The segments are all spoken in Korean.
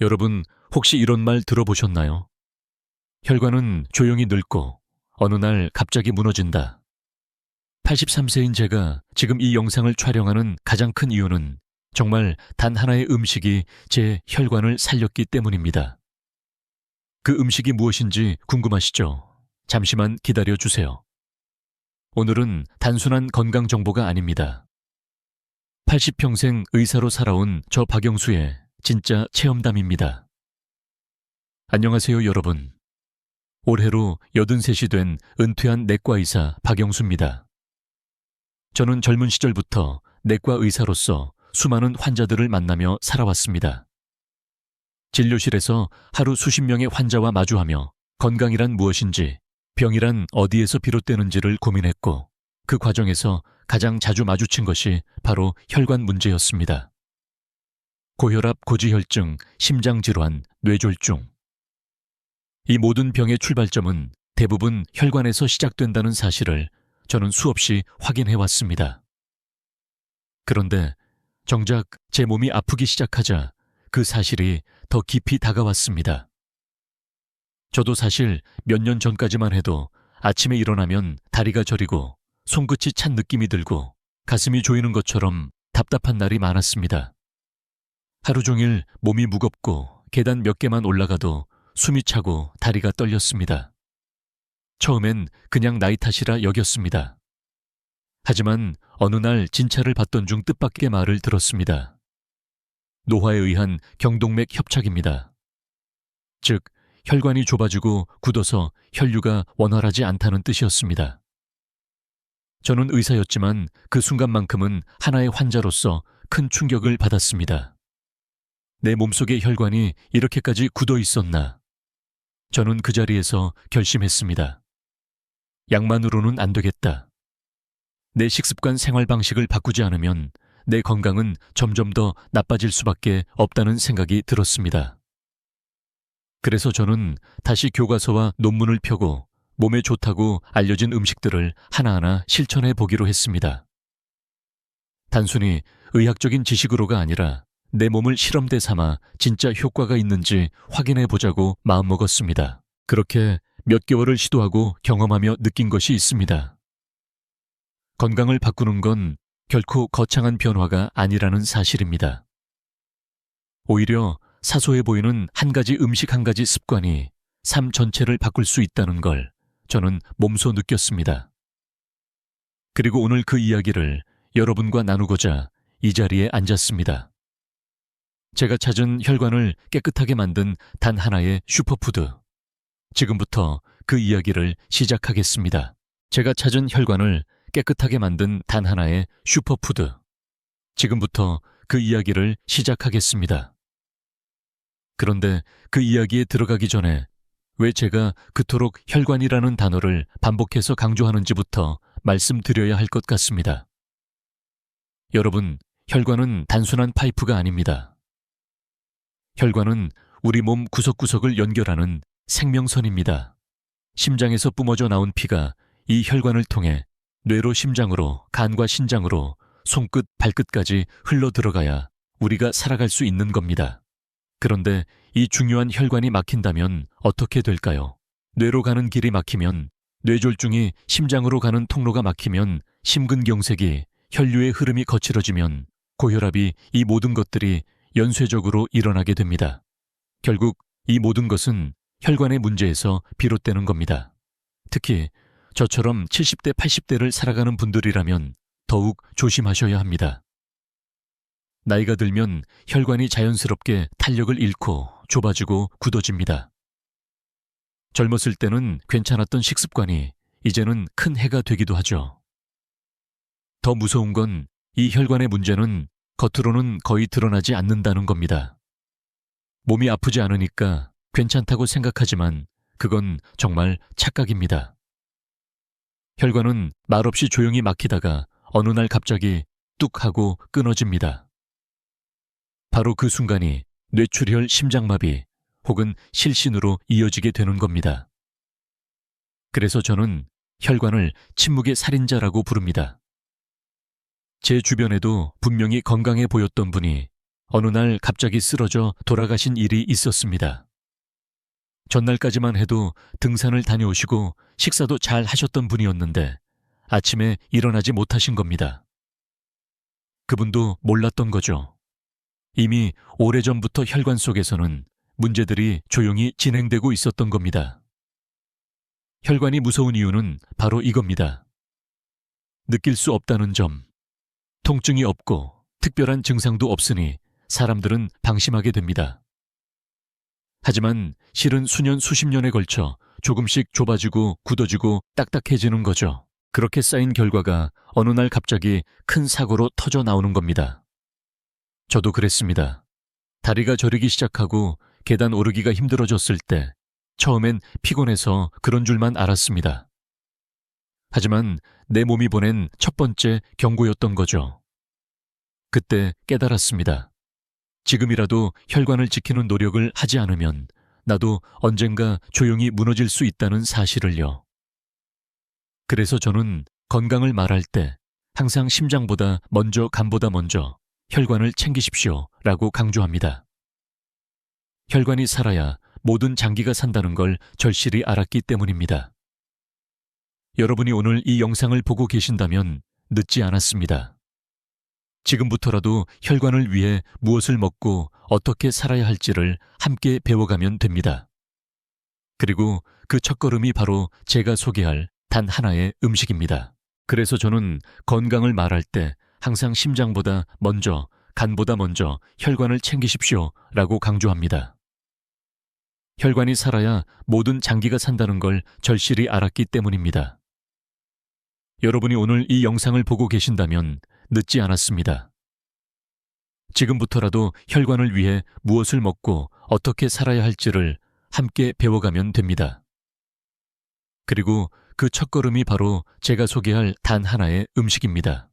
여러분, 혹시 이런 말 들어보셨나요? 혈관은 조용히 늙고 어느 날 갑자기 무너진다. 83세인 제가 지금 이 영상을 촬영하는 가장 큰 이유는 정말 단 하나의 음식이 제 혈관을 살렸기 때문입니다. 그 음식이 무엇인지 궁금하시죠? 잠시만 기다려 주세요. 오늘은 단순한 건강 정보가 아닙니다. 80평생 의사로 살아온 저 박영수의 진짜 체험담입니다. 안녕하세요, 여러분. 올해로 83이 된 은퇴한 내과의사 박영수입니다. 저는 젊은 시절부터 내과 의사로서 수많은 환자들을 만나며 살아왔습니다. 진료실에서 하루 수십 명의 환자와 마주하며 건강이란 무엇인지, 병이란 어디에서 비롯되는지를 고민했고, 그 과정에서 가장 자주 마주친 것이 바로 혈관 문제였습니다. 고혈압, 고지혈증, 심장질환, 뇌졸중. 이 모든 병의 출발점은 대부분 혈관에서 시작된다는 사실을 저는 수없이 확인해왔습니다. 그런데 정작 제 몸이 아프기 시작하자 그 사실이 더 깊이 다가왔습니다. 저도 사실 몇 년 전까지만 해도 아침에 일어나면 다리가 저리고 손끝이 찬 느낌이 들고 가슴이 조이는 것처럼 답답한 날이 많았습니다. 하루 종일 몸이 무겁고 계단 몇 개만 올라가도 숨이 차고 다리가 떨렸습니다. 처음엔 그냥 나이 탓이라 여겼습니다. 하지만 어느 날 진찰을 받던 중 뜻밖의 말을 들었습니다. 노화에 의한 경동맥 협착입니다. 즉, 혈관이 좁아지고 굳어서 혈류가 원활하지 않다는 뜻이었습니다. 저는 의사였지만 그 순간만큼은 하나의 환자로서 큰 충격을 받았습니다. 내 몸속의 혈관이 이렇게까지 굳어 있었나? 저는 그 자리에서 결심했습니다. 약만으로는 안 되겠다. 내 식습관 생활 방식을 바꾸지 않으면 내 건강은 점점 더 나빠질 수밖에 없다는 생각이 들었습니다. 그래서 저는 다시 교과서와 논문을 펴고 몸에 좋다고 알려진 음식들을 하나하나 실천해 보기로 했습니다. 단순히 의학적인 지식으로가 아니라 내 몸을 실험대 삼아 진짜 효과가 있는지 확인해 보자고 마음먹었습니다. 그렇게 몇 개월을 시도하고 경험하며 느낀 것이 있습니다. 건강을 바꾸는 건 결코 거창한 변화가 아니라는 사실입니다. 오히려 사소해 보이는 한 가지 음식 한 가지 습관이 삶 전체를 바꿀 수 있다는 걸 저는 몸소 느꼈습니다. 그리고 오늘 그 이야기를 여러분과 나누고자 이 자리에 앉았습니다. 제가 찾은 혈관을 깨끗하게 만든 단 하나의 슈퍼푸드. 지금부터 그 이야기를 시작하겠습니다. 제가 찾은 혈관을 깨끗하게 만든 단 하나의 슈퍼푸드. 지금부터 그 이야기를 시작하겠습니다. 그런데 그 이야기에 들어가기 전에 왜 제가 그토록 혈관이라는 단어를 반복해서 강조하는지부터 말씀드려야 할 것 같습니다. 여러분, 혈관은 단순한 파이프가 아닙니다. 혈관은 우리 몸 구석구석을 연결하는 생명선입니다. 심장에서 뿜어져 나온 피가 이 혈관을 통해 뇌로 심장으로, 간과 신장으로, 손끝, 발끝까지 흘러 들어가야 우리가 살아갈 수 있는 겁니다. 그런데 이 중요한 혈관이 막힌다면 어떻게 될까요? 뇌로 가는 길이 막히면, 뇌졸중이 심장으로 가는 통로가 막히면, 심근경색이, 혈류의 흐름이 거칠어지면, 고혈압이, 이 모든 것들이 연쇄적으로 일어나게 됩니다. 결국 이 모든 것은 혈관의 문제에서 비롯되는 겁니다. 특히 저처럼 70대, 80대를 살아가는 분들이라면 더욱 조심하셔야 합니다. 나이가 들면 혈관이 자연스럽게 탄력을 잃고 좁아지고 굳어집니다. 젊었을 때는 괜찮았던 식습관이 이제는 큰 해가 되기도 하죠. 더 무서운 건 이 혈관의 문제는 겉으로는 거의 드러나지 않는다는 겁니다. 몸이 아프지 않으니까 괜찮다고 생각하지만 그건 정말 착각입니다. 혈관은 말없이 조용히 막히다가 어느 날 갑자기 뚝 하고 끊어집니다. 바로 그 순간이 뇌출혈, 심장마비 혹은 실신으로 이어지게 되는 겁니다. 그래서 저는 혈관을 침묵의 살인자라고 부릅니다. 제 주변에도 분명히 건강해 보였던 분이 어느 날 갑자기 쓰러져 돌아가신 일이 있었습니다. 전날까지만 해도 등산을 다녀오시고 식사도 잘 하셨던 분이었는데 아침에 일어나지 못하신 겁니다. 그분도 몰랐던 거죠. 이미 오래전부터 혈관 속에서는 문제들이 조용히 진행되고 있었던 겁니다. 혈관이 무서운 이유는 바로 이겁니다. 느낄 수 없다는 점, 통증이 없고 특별한 증상도 없으니 사람들은 방심하게 됩니다. 하지만 실은 수년 수십 년에 걸쳐 조금씩 좁아지고 굳어지고 딱딱해지는 거죠. 그렇게 쌓인 결과가 어느 날 갑자기 큰 사고로 터져 나오는 겁니다. 저도 그랬습니다. 다리가 저리기 시작하고 계단 오르기가 힘들어졌을 때 처음엔 피곤해서 그런 줄만 알았습니다. 하지만 내 몸이 보낸 첫 번째 경고였던 거죠. 그때 깨달았습니다. 지금이라도 혈관을 지키는 노력을 하지 않으면 나도 언젠가 조용히 무너질 수 있다는 사실을요. 그래서 저는 건강을 말할 때 항상 심장보다 먼저 간보다 먼저 혈관을 챙기십시오 라고 강조합니다. 혈관이 살아야 모든 장기가 산다는 걸 절실히 알았기 때문입니다. 여러분이 오늘 이 영상을 보고 계신다면 늦지 않았습니다. 지금부터라도 혈관을 위해 무엇을 먹고 어떻게 살아야 할지를 함께 배워가면 됩니다. 그리고 그 첫걸음이 바로 제가 소개할 단 하나의 음식입니다. 그래서 저는 건강을 말할 때 항상 심장보다 먼저, 간보다 먼저 혈관을 챙기십시오 라고 강조합니다. 혈관이 살아야 모든 장기가 산다는 걸 절실히 알았기 때문입니다. 여러분이 오늘 이 영상을 보고 계신다면 늦지 않았습니다. 지금부터라도 혈관을 위해 무엇을 먹고 어떻게 살아야 할지를 함께 배워가면 됩니다. 그리고 그 첫걸음이 바로 제가 소개할 단 하나의 음식입니다.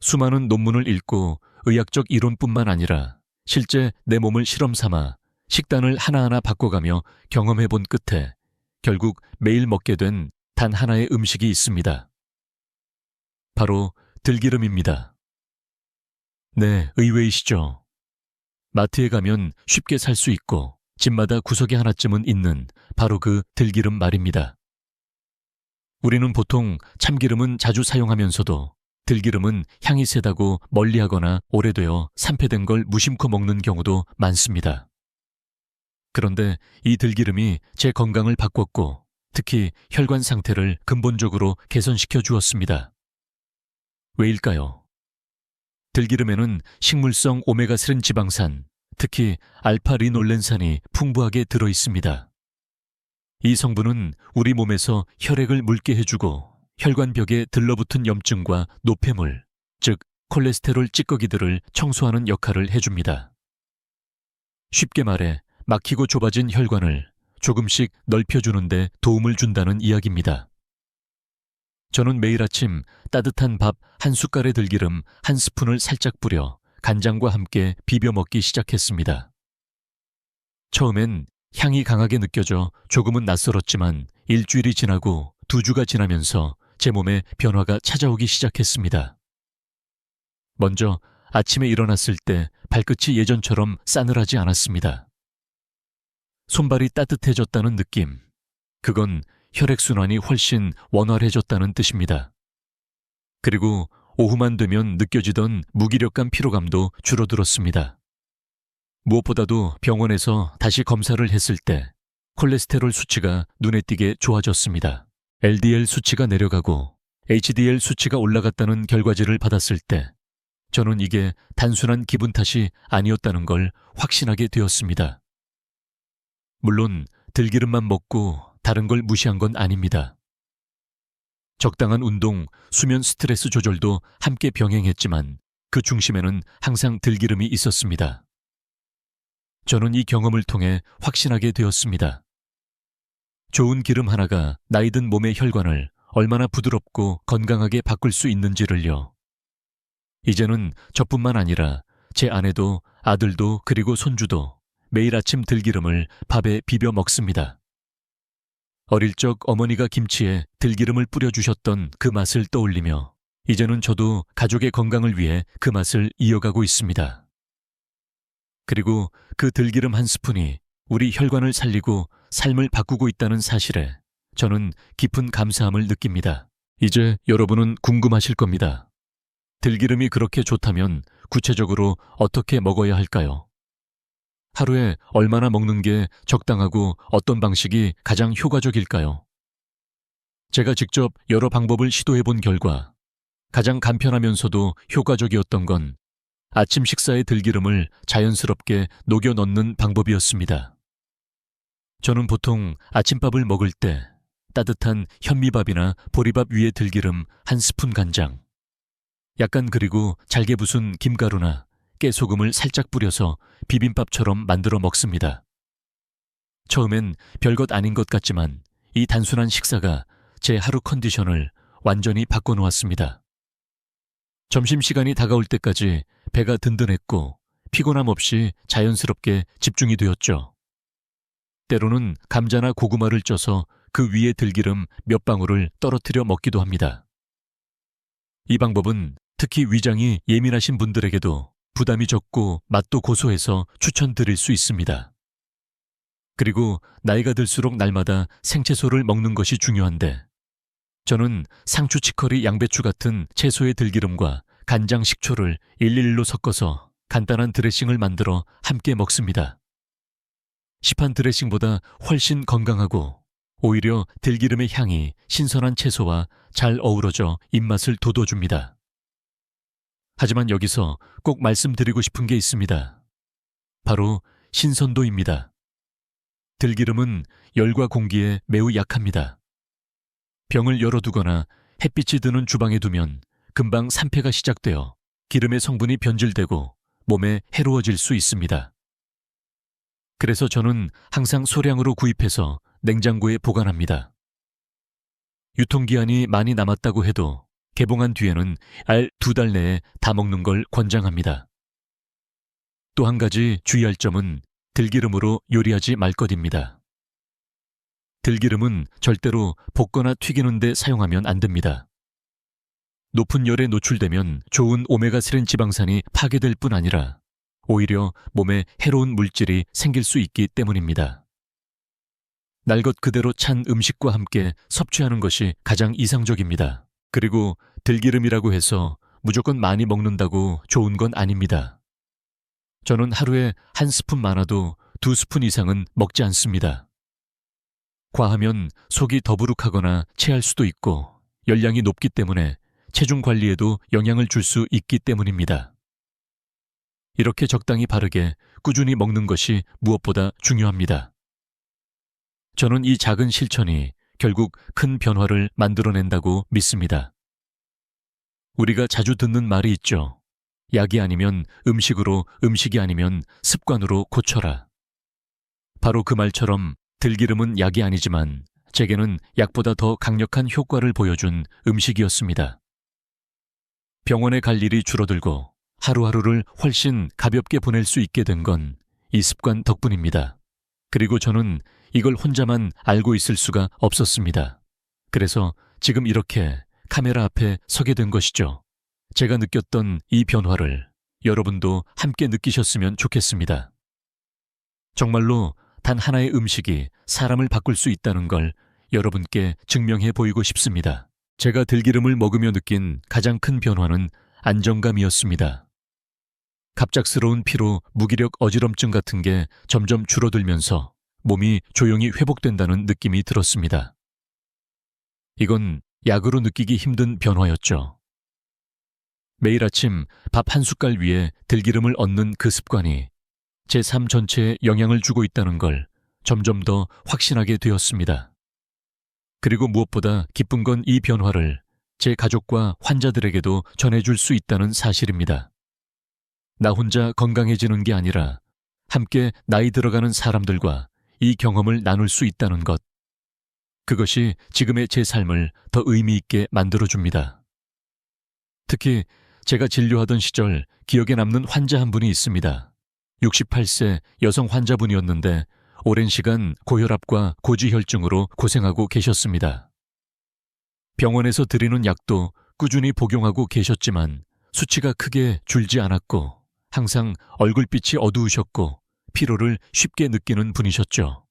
수많은 논문을 읽고 의학적 이론뿐만 아니라 실제 내 몸을 실험 삼아 식단을 하나하나 바꿔가며 경험해 본 끝에 결국 매일 먹게 된 단 하나의 음식이 있습니다. 바로 들기름입니다. 네, 의외이시죠? 마트에 가면 쉽게 살 수 있고 집마다 구석에 하나쯤은 있는 바로 그 들기름 말입니다. 우리는 보통 참기름은 자주 사용하면서도 들기름은 향이 세다고 멀리하거나 오래되어 산패된 걸 무심코 먹는 경우도 많습니다. 그런데 이 들기름이 제 건강을 바꿨고 특히 혈관 상태를 근본적으로 개선시켜 주었습니다. 왜일까요? 들기름에는 식물성 오메가3 지방산, 특히 알파리놀렌산이 풍부하게 들어 있습니다. 이 성분은 우리 몸에서 혈액을 묽게 해주고 혈관벽에 들러붙은 염증과 노폐물, 즉 콜레스테롤 찌꺼기들을 청소하는 역할을 해줍니다. 쉽게 말해 막히고 좁아진 혈관을 조금씩 넓혀주는 데 도움을 준다는 이야기입니다. 저는 매일 아침 따뜻한 밥 한 숟갈에 들기름 한 스푼을 살짝 뿌려 간장과 함께 비벼 먹기 시작했습니다. 처음엔 향이 강하게 느껴져 조금은 낯설었지만 일주일이 지나고 2주가 지나면서 제 몸에 변화가 찾아오기 시작했습니다. 먼저 아침에 일어났을 때 발끝이 예전처럼 싸늘하지 않았습니다. 손발이 따뜻해졌다는 느낌. 그건 혈액순환이 훨씬 원활해졌다는 뜻입니다. 그리고 오후만 되면 느껴지던 무기력한 피로감도 줄어들었습니다. 무엇보다도 병원에서 다시 검사를 했을 때 콜레스테롤 수치가 눈에 띄게 좋아졌습니다. LDL 수치가 내려가고 HDL 수치가 올라갔다는 결과지를 받았을 때 저는 이게 단순한 기분 탓이 아니었다는 걸 확신하게 되었습니다. 물론 들기름만 먹고 다른 걸 무시한 건 아닙니다. 적당한 운동, 수면 스트레스 조절도 함께 병행했지만 그 중심에는 항상 들기름이 있었습니다. 저는 이 경험을 통해 확신하게 되었습니다. 좋은 기름 하나가 나이든 몸의 혈관을 얼마나 부드럽고 건강하게 바꿀 수 있는지를요. 이제는 저뿐만 아니라 제 아내도 아들도 그리고 손주도 매일 아침 들기름을 밥에 비벼 먹습니다. 어릴 적 어머니가 김치에 들기름을 뿌려주셨던 그 맛을 떠올리며 이제는 저도 가족의 건강을 위해 그 맛을 이어가고 있습니다. 그리고 그 들기름 한 스푼이 우리 혈관을 살리고 삶을 바꾸고 있다는 사실에 저는 깊은 감사함을 느낍니다. 이제 여러분은 궁금하실 겁니다. 들기름이 그렇게 좋다면 구체적으로 어떻게 먹어야 할까요? 하루에 얼마나 먹는 게 적당하고 어떤 방식이 가장 효과적일까요? 제가 직접 여러 방법을 시도해 본 결과 가장 간편하면서도 효과적이었던 건 아침 식사에 들기름을 자연스럽게 녹여 넣는 방법이었습니다. 저는 보통 아침밥을 먹을 때 따뜻한 현미밥이나 보리밥 위에 들기름 한 스푼 간장, 약간 그리고 잘게 부순 김가루나 깨소금을 살짝 뿌려서 비빔밥처럼 만들어 먹습니다. 처음엔 별것 아닌 것 같지만 이 단순한 식사가 제 하루 컨디션을 완전히 바꿔놓았습니다. 점심시간이 다가올 때까지 배가 든든했고 피곤함 없이 자연스럽게 집중이 되었죠. 때로는 감자나 고구마를 쪄서 그 위에 들기름 몇 방울을 떨어뜨려 먹기도 합니다. 이 방법은 특히 위장이 예민하신 분들에게도 부담이 적고 맛도 고소해서 추천드릴 수 있습니다. 그리고 나이가 들수록 날마다 생채소를 먹는 것이 중요한데 저는 상추, 치커리, 양배추 같은 채소의 들기름과 간장, 식초를 1:1로 섞어서 간단한 드레싱을 만들어 함께 먹습니다. 시판 드레싱보다 훨씬 건강하고 오히려 들기름의 향이 신선한 채소와 잘 어우러져 입맛을 돋워줍니다. 하지만 여기서 꼭 말씀드리고 싶은 게 있습니다. 바로 신선도입니다. 들기름은 열과 공기에 매우 약합니다. 병을 열어두거나 햇빛이 드는 주방에 두면 금방 산패가 시작되어 기름의 성분이 변질되고 몸에 해로워질 수 있습니다. 그래서 저는 항상 소량으로 구입해서 냉장고에 보관합니다. 유통기한이 많이 남았다고 해도 개봉한 뒤에는 알 2달 내에 다 먹는 걸 권장합니다. 또 한 가지 주의할 점은 들기름으로 요리하지 말 것입니다. 들기름은 절대로 볶거나 튀기는 데 사용하면 안 됩니다. 높은 열에 노출되면 좋은 오메가3 지방산이 파괴될 뿐 아니라 오히려 몸에 해로운 물질이 생길 수 있기 때문입니다. 날 것 그대로 찬 음식과 함께 섭취하는 것이 가장 이상적입니다. 그리고 들기름이라고 해서 무조건 많이 먹는다고 좋은 건 아닙니다. 저는 하루에 한 스푼 많아도 2스푼 이상은 먹지 않습니다. 과하면 속이 더부룩하거나 체할 수도 있고 열량이 높기 때문에 체중 관리에도 영향을 줄 수 있기 때문입니다. 이렇게 적당히 바르게 꾸준히 먹는 것이 무엇보다 중요합니다. 저는 이 작은 실천이 결국 큰 변화를 만들어낸다고 믿습니다. 우리가 자주 듣는 말이 있죠. 약이 아니면 음식으로, 음식이 아니면 습관으로 고쳐라. 바로 그 말처럼 들기름은 약이 아니지만 제게는 약보다 더 강력한 효과를 보여준 음식이었습니다. 병원에 갈 일이 줄어들고 하루하루를 훨씬 가볍게 보낼 수 있게 된 건 이 습관 덕분입니다. 그리고 저는 이걸 혼자만 알고 있을 수가 없었습니다. 그래서 지금 이렇게 카메라 앞에 서게 된 것이죠. 제가 느꼈던 이 변화를 여러분도 함께 느끼셨으면 좋겠습니다. 정말로 단 하나의 음식이 사람을 바꿀 수 있다는 걸 여러분께 증명해 보이고 싶습니다. 제가 들기름을 먹으며 느낀 가장 큰 변화는 안정감이었습니다. 갑작스러운 피로, 무기력, 어지럼증 같은 게 점점 줄어들면서 몸이 조용히 회복된다는 느낌이 들었습니다. 이건 약으로 느끼기 힘든 변화였죠. 매일 아침 밥 한 숟갈 위에 들기름을 얹는 그 습관이 제 삶 전체에 영향을 주고 있다는 걸 점점 더 확신하게 되었습니다. 그리고 무엇보다 기쁜 건 이 변화를 제 가족과 환자들에게도 전해줄 수 있다는 사실입니다. 나 혼자 건강해지는 게 아니라 함께 나이 들어가는 사람들과 이 경험을 나눌 수 있다는 것. 그것이 지금의 제 삶을 더 의미 있게 만들어줍니다. 특히 제가 진료하던 시절 기억에 남는 환자 한 분이 있습니다. 68세 여성 환자분이었는데 오랜 시간 고혈압과 고지혈증으로 고생하고 계셨습니다. 병원에서 드리는 약도 꾸준히 복용하고 계셨지만 수치가 크게 줄지 않았고 항상 얼굴빛이 어두우셨고 피로를 쉽게 느끼는 분이셨죠.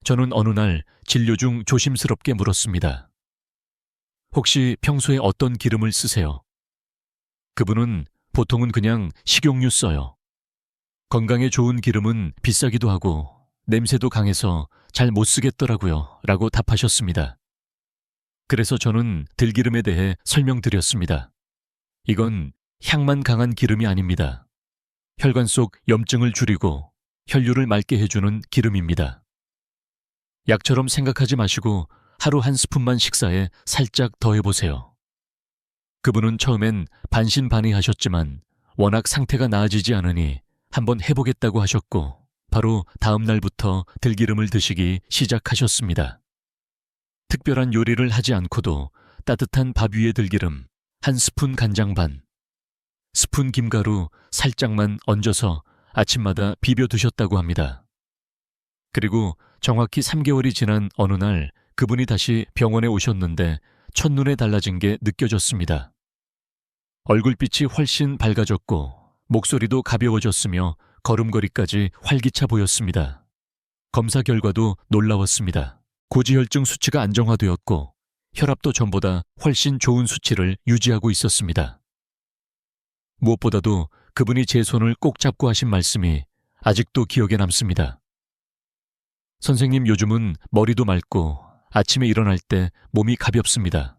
저는 어느 날 진료 중 조심스럽게 물었습니다. 혹시 평소에 어떤 기름을 쓰세요? 그분은 보통은 그냥 식용유 써요. 건강에 좋은 기름은 비싸기도 하고 냄새도 강해서 잘 못 쓰겠더라고요. 라고 답하셨습니다. 그래서 저는 들기름에 대해 설명드렸습니다. 이건 향만 강한 기름이 아닙니다. 혈관 속 염증을 줄이고 혈류를 맑게 해주는 기름입니다. 약처럼 생각하지 마시고 하루 한 스푼만 식사에 살짝 더해보세요. 그분은 처음엔 반신반의하셨지만 워낙 상태가 나아지지 않으니 한번 해보겠다고 하셨고 바로 다음 날부터 들기름을 드시기 시작하셨습니다. 특별한 요리를 하지 않고도 따뜻한 밥 위에 들기름 한 스푼 간장 반, 스푼 김가루 살짝만 얹어서 아침마다 비벼 드셨다고 합니다. 그리고 정확히 3개월이 지난 어느 날 그분이 다시 병원에 오셨는데 첫눈에 달라진 게 느껴졌습니다. 얼굴빛이 훨씬 밝아졌고 목소리도 가벼워졌으며 걸음걸이까지 활기차 보였습니다. 검사 결과도 놀라웠습니다. 고지혈증 수치가 안정화되었고 혈압도 전보다 훨씬 좋은 수치를 유지하고 있었습니다. 무엇보다도 그분이 제 손을 꼭 잡고 하신 말씀이 아직도 기억에 남습니다. 선생님, 요즘은 머리도 맑고 아침에 일어날 때 몸이 가볍습니다.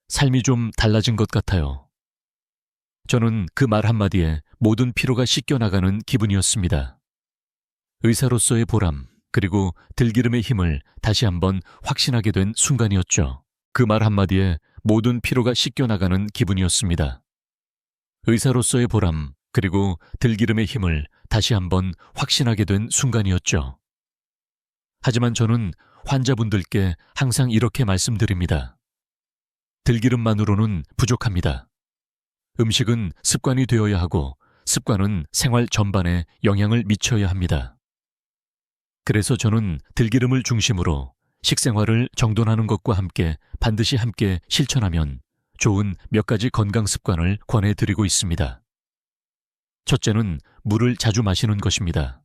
삶이 좀 달라진 것 같아요. 저는 그 말 한마디에 모든 피로가 씻겨나가는 기분이었습니다. 의사로서의 보람, 그리고 들기름의 힘을 다시 한번 확신하게 된 순간이었죠. 그 말 한마디에 모든 피로가 씻겨나가는 기분이었습니다. 의사로서의 보람, 그리고 들기름의 힘을 다시 한번 확신하게 된 순간이었죠. 하지만 저는 환자분들께 항상 이렇게 말씀드립니다. 들기름만으로는 부족합니다. 음식은 습관이 되어야 하고 습관은 생활 전반에 영향을 미쳐야 합니다. 그래서 저는 들기름을 중심으로 식생활을 정돈하는 것과 함께 반드시 함께 실천하면 좋은 몇 가지 건강 습관을 권해드리고 있습니다. 첫째는 물을 자주 마시는 것입니다.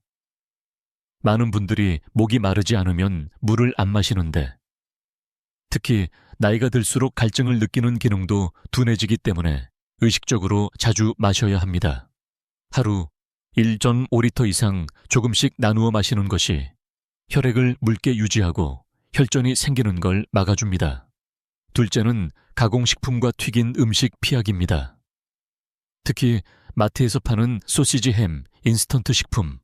많은 분들이 목이 마르지 않으면 물을 안 마시는데 특히 나이가 들수록 갈증을 느끼는 기능도 둔해지기 때문에 의식적으로 자주 마셔야 합니다. 하루 1.5리터 이상 조금씩 나누어 마시는 것이 혈액을 묽게 유지하고 혈전이 생기는 걸 막아줍니다. 둘째는 가공식품과 튀긴 음식 피하기입니다. 특히 마트에서 파는 소시지, 햄, 인스턴트 식품,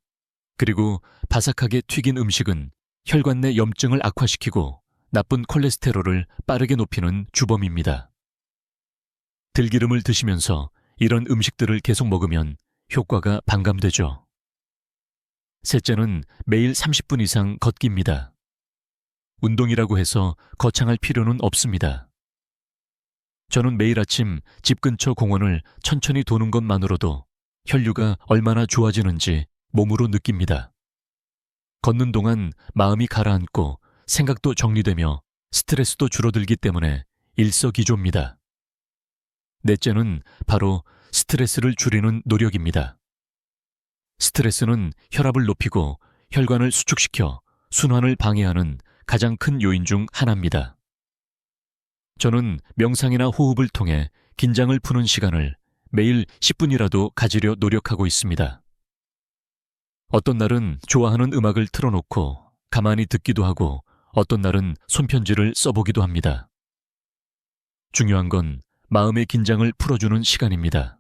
그리고 바삭하게 튀긴 음식은 혈관 내 염증을 악화시키고 나쁜 콜레스테롤을 빠르게 높이는 주범입니다. 들기름을 드시면서 이런 음식들을 계속 먹으면 효과가 반감되죠. 셋째는 매일 30분 이상 걷기입니다. 운동이라고 해서 거창할 필요는 없습니다. 저는 매일 아침 집 근처 공원을 천천히 도는 것만으로도 혈류가 얼마나 좋아지는지 몸으로 느낍니다. 걷는 동안 마음이 가라앉고 생각도 정리되며 스트레스도 줄어들기 때문에 일석이조입니다. 넷째는 바로 스트레스를 줄이는 노력입니다. 스트레스는 혈압을 높이고 혈관을 수축시켜 순환을 방해하는 가장 큰 요인 중 하나입니다. 저는 명상이나 호흡을 통해 긴장을 푸는 시간을 매일 10분이라도 가지려 노력하고 있습니다. 어떤 날은 좋아하는 음악을 틀어놓고 가만히 듣기도 하고 어떤 날은 손편지를 써보기도 합니다. 중요한 건 마음의 긴장을 풀어주는 시간입니다.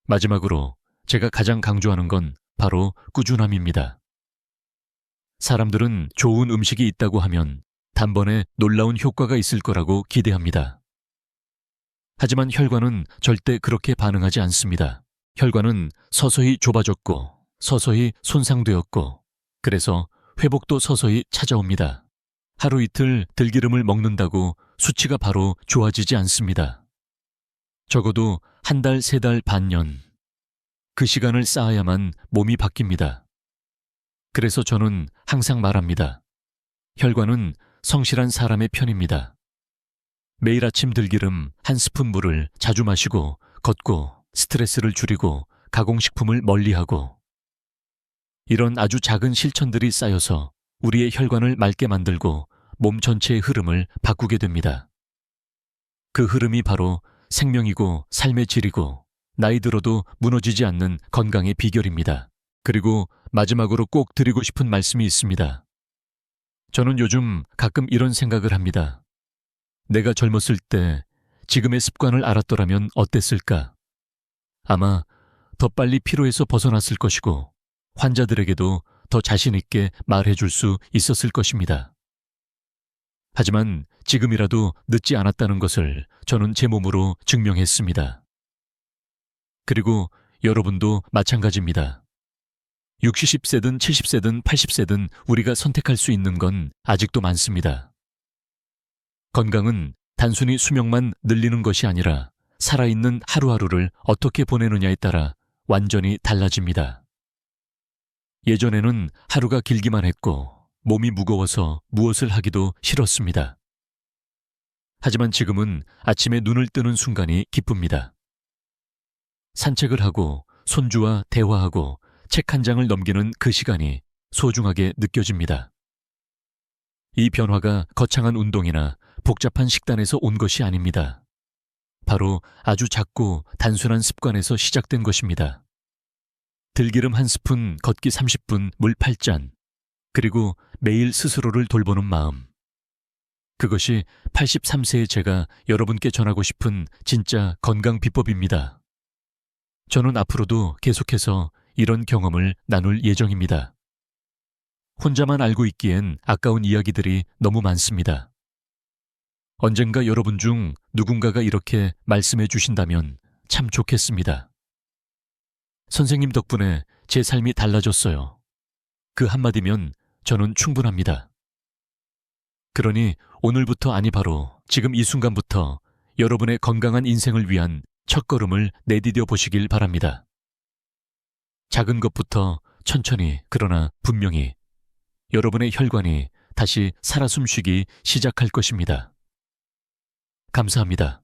마지막으로 제가 가장 강조하는 건 바로 꾸준함입니다. 사람들은 좋은 음식이 있다고 하면 단번에 놀라운 효과가 있을 거라고 기대합니다. 하지만 혈관은 절대 그렇게 반응하지 않습니다. 혈관은 서서히 좁아졌고 서서히 손상되었고 그래서 회복도 서서히 찾아옵니다. 하루 이틀 들기름을 먹는다고 수치가 바로 좋아지지 않습니다. 적어도 한 달, 세 달, 반년 그 시간을 쌓아야만 몸이 바뀝니다. 그래서 저는 항상 말합니다. 혈관은 성실한 사람의 편입니다. 매일 아침 들기름 한 스푼 물을 자주 마시고 걷고 스트레스를 줄이고 가공식품을 멀리하고, 이런 아주 작은 실천들이 쌓여서 우리의 혈관을 맑게 만들고 몸 전체의 흐름을 바꾸게 됩니다. 그 흐름이 바로 생명이고 삶의 질이고 나이 들어도 무너지지 않는 건강의 비결입니다. 그리고 마지막으로 꼭 드리고 싶은 말씀이 있습니다. 저는 요즘 가끔 이런 생각을 합니다. 내가 젊었을 때 지금의 습관을 알았더라면 어땠을까? 아마 더 빨리 피로에서 벗어났을 것이고 환자들에게도 더 자신 있게 말해줄 수 있었을 것입니다. 하지만 지금이라도 늦지 않았다는 것을 저는 제 몸으로 증명했습니다. 그리고 여러분도 마찬가지입니다. 60세든 70세든 80세든 우리가 선택할 수 있는 건 아직도 많습니다. 건강은 단순히 수명만 늘리는 것이 아니라 살아있는 하루하루를 어떻게 보내느냐에 따라 완전히 달라집니다. 예전에는 하루가 길기만 했고 몸이 무거워서 무엇을 하기도 싫었습니다. 하지만 지금은 아침에 눈을 뜨는 순간이 기쁩니다. 산책을 하고 손주와 대화하고 책 한 장을 넘기는 그 시간이 소중하게 느껴집니다. 이 변화가 거창한 운동이나 복잡한 식단에서 온 것이 아닙니다. 바로 아주 작고 단순한 습관에서 시작된 것입니다. 들기름 1스푼, 걷기 30분, 물 8잔, 그리고 매일 스스로를 돌보는 마음. 그것이 83세의 제가 여러분께 전하고 싶은 진짜 건강 비법입니다. 저는 앞으로도 계속해서 이런 경험을 나눌 예정입니다. 혼자만 알고 있기엔 아까운 이야기들이 너무 많습니다. 언젠가 여러분 중 누군가가 이렇게 말씀해 주신다면 참 좋겠습니다. 선생님 덕분에 제 삶이 달라졌어요. 그 한마디면 저는 충분합니다. 그러니 오늘부터, 아니 바로 지금 이 순간부터 여러분의 건강한 인생을 위한 첫걸음을 내디뎌 보시길 바랍니다. 작은 것부터 천천히 그러나 분명히 여러분의 혈관이 다시 살아 숨쉬기 시작할 것입니다. 감사합니다.